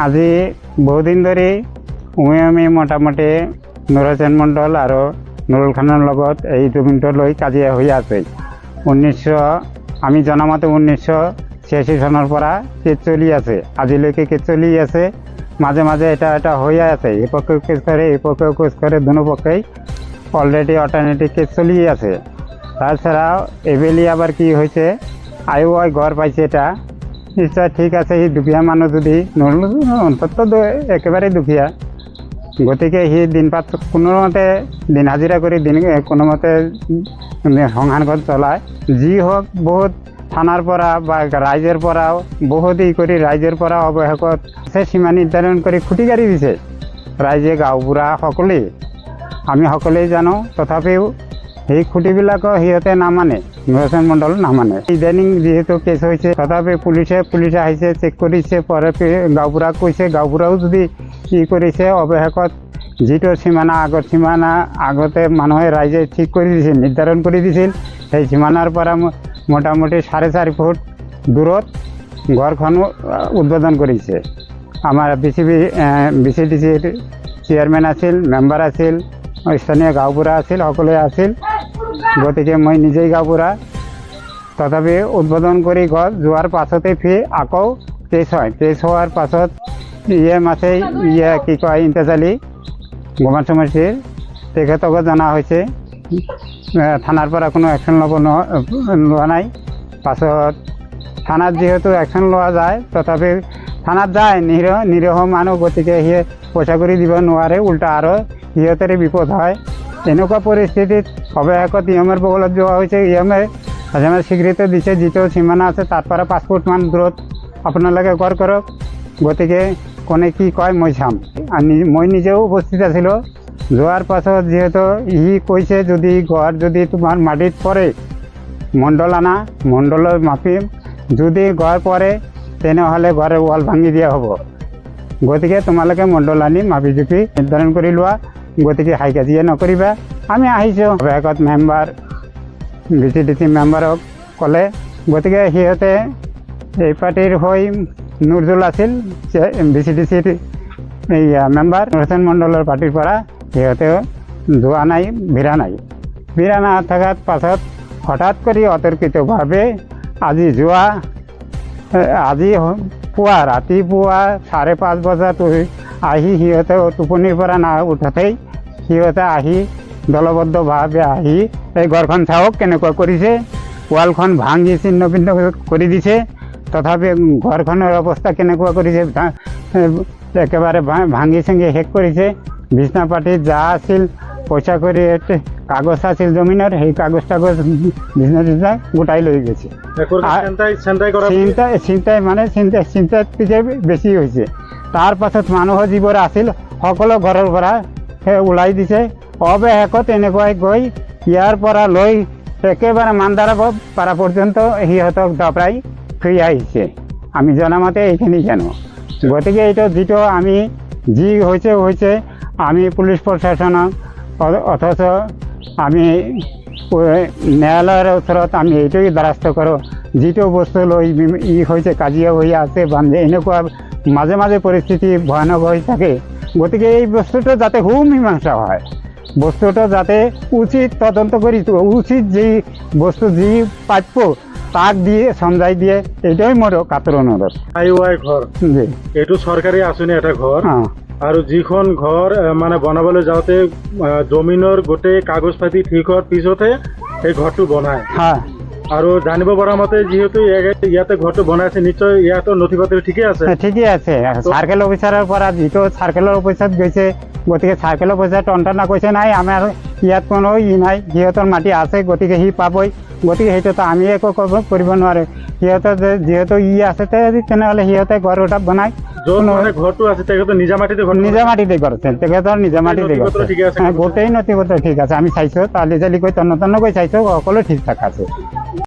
আজি বহুদিন ধৰি আমি মোটামুটি নুৰচেন মণ্ডল আৰু নুৰুল খানৰ লগত এই জমিনটো লৈ কাজিয়া হৈ আছে। আমি জনামতে 1986 চনৰ পৰা কেছ চলি আছে, আজিলৈকে কেছ চলি আছে। মাঝে মাঝে এটা হয়ে আছে, এপক্ষেও কেস করে এপক্ষেও কেস করে, দুনো পক্ষেই অলরেডি অল্টারনেটিভ কেস চলিয়ে আছে। তাছাড়াও এবেলি আবার কি হয়েছে, আইওয়াই ঘর পাইছে, এটা নিশ্চয় ঠিক আছে। সি দুখীয়া মানুহ যদি অন্তত একেবাৰে দুখীয়া, গতিকে সি দিনপাত কোনোমতে দিন হাজিৰা কৰি কোনোমতে সংসাৰখন চলায়। যি হওক, বহুত থানাৰ পৰা বা ৰাইজৰ পৰাও বহুত কৰি ৰাইজৰ পৰা অৱশেষত সীমা নিৰ্ধাৰণ কৰি খুঁটি কাঢ়ি দিছে ৰাইজে, গাঁওবুঢ়া সকলেই, আমি সকলোৱেই জানো। তথাপিও সেই খুঁটিবিলাকো সিহঁতে নামানে, নুৰচেন মণ্ডল নামানে। ইদানিং যিহেতু কেছ হৈছে, তথাপি পুলিচে আহিছে, চেক কৰিছে, পৰে গাঁওবুঢ়াক কৈছে, গাঁওবুঢ়াও যদি কি কৰিছে, অৱশেষত যিটো সীমানা আগতে মানুহে ৰাইজে ঠিক কৰি দিছিল, নিৰ্ধাৰণ কৰি দিছিল, সেই সীমানাৰ পৰা মোটামুটি 4.5 ফুট দূৰত ঘৰখন উদ্বোধন কৰিছে। আমাৰ BCDCৰ চেয়াৰমেন আছিল, মেম্বাৰ আছিল, স্থানীয় গাঁওবুঢ়া আছিল, সকলোৱে আছিল। গতিকে মই নিজেই গাঁওবুঢ়া। তথাপি উদ্বোধন কৰি যোৱাৰ পাছতে আকৌ কেছ হয়। কেছ হোৱাৰ পাছত আছে, কি কয়, ইন্তেজালি গোমান সমষ্টিৰ তেখেতকো জনা হৈছে। থানাৰ পৰা কোনো একশ্যন লোৱা নাই। পাছত থানাত যিহেতু একশ্যন লোৱা যায়, তথাপি থানাত যায় নিৰীহ মানুহ, গতিকে সি পইচা কৰি দিব নোৱাৰে, উল্টা আৰু সিহঁতৰে বিপদ হয়। এনেকুৱা পৰিস্থিতিত অৱশেষত ইয়মৰ বগলত যোৱা হৈছে। ইয়মে স্বীকৃতি দিছে, যিটো সীমানা আছে তাৰ পৰা 5 ফুটমান দূৰত আপোনালোকে ঘৰ কৰক। গতিকে কোনে কি কয় মই চাম। মই নিজেও উপস্থিত আছিলোঁ। যোৱাৰ পাছত যিহেতু সি কৈছে, যদি তোমাৰ মাটিত পৰে, মণ্ডল আনা, মণ্ডলৰ মাপিম, যদি ঘৰ পৰে তেনেহ'লে ঘৰৰ ৱাল ভাঙি দিয়া হ'ব। গতিকে তোমালোকে মণ্ডল আনি মাপি জুপি নিৰ্ধাৰণ কৰি লোৱা, গতিকে হাই কাজিয়া নকৰিবা। আমি আহিছোঁ। অৱশেষত মেম্বাৰ BCDC মেম্বাৰক ক'লে, গতিকে সিহঁতে এই পাৰ্টিৰ হৈ নুৰজুল আছিল, BCDCৰ মেম্বাৰ, নুৰচেন মণ্ডলৰ পাৰ্টিৰ পৰা সিহঁতেও যোৱা নাই, ভিৰা নথকাৰ পাছত হঠাৎ কৰি অতৰ্কিতভাৱে আজি ৰাতিপুৱা 5:30 বজাত আহি সিহঁতে টোপনিৰ পৰা উঠোঁতেই সিহঁতে আহি দলবদ্ধভাৱে আহি এই ঘৰখন চাওক কেনেকুৱা কৰিছে, ৱালখন ভাঙি ছিন্ন ভিন্ন কৰি দিছে। তথাপি ঘৰখনৰ অৱস্থা কেনেকুৱা কৰিছে, একেবাৰে ভাঙি চিঙি শেষ কৰিছে। বিছনা পাতি যা আছিল, পইচা কৰি কাগজ আছিল জমিনৰ, সেই কাগজ বিছনা গোটাই লৈ গৈছে। চিন্তাত বেছি হৈছে। তাৰ পাছত মানুহৰ যিবোৰ আছিল সকলো ঘৰৰ পৰা ওলাই দিছে। অৱশেষত এনেকুৱাই গৈ ইয়াৰ পৰা লৈ একেবাৰে মান্দাৰা পাৰা পৰ্যন্ত সিহঁতক দাপৰাই থৈ আহিছে। আমি জনামতে এইখিনি জানো। গতিকে এইটো যিটো যি হৈছে, আমি পুলিচ প্ৰশাসনক, অথচ আমি ন্যায়ালয়ৰ ওচৰত আমি এইটোৱে দ্বাৰস্থ কৰোঁ, যিটো বস্তু লৈ হৈছে কাজিয়া হৈ আছে বা এনেকুৱা মাজে মাজে পৰিস্থিতি ভয়ানক হৈ থাকে। গতিকে এই বস্তুটো যাতে মীমাংসা হয়, বস্তুটো যাতে উচিত তদন্ত কৰি উচিত যি বস্তু যি প্ৰাপ্য তাক দিয়ে সমজাই দিয়ে, এইটোৱে মোৰ কাতৰ অনুৰোধ। আইওয়াই ঘৰ এইটো চৰকাৰী আঁচনি এটা ঘৰ, আৰু যিখন ঘৰ মানে বনাবলৈ যাওঁতে জমিনৰ গোটেই কাগজ পাতি ঠিক হোৱাৰ পিছতে এই ঘৰটো বনায়। আৰু জানিব পৰা মতে যিহেতু ইয়াতে ঘৰটো বনাইছে, নিশ্চয় ইয়াতো নথি পাতি ঠিকেই আছে। চাৰ্কেল অফিচাৰৰ পৰা যিটো চাৰ্কেলৰ অফিচত গৈছে, গতিকে চাৰ্কেল অফিচাৰ টনটনা কৈছে নাই আমাৰ ইয়াত কোনো নাই, সিহঁতৰ মাটি আছে, গতিকে সি পাবই। গতিকে সেইটোতো আমি একো কৰিব নোৱাৰোঁ। সিহঁতৰ যিহেতু আছে, তেনেহ'লে সিহঁতে ঘৰ এটা বনায়। ঘৰটো আছে তেখেতৰ নিজা মাটিতে কৰিছে, তেখেতৰ নিজা মাটিতে কৰিছে, গোটেই নথি পত্ৰ ঠিক আছে। আমি চাইছোঁ, তালি কৈ তন্ন কৈ চাইছোঁ, সকলো ঠিক ঠাক আছে।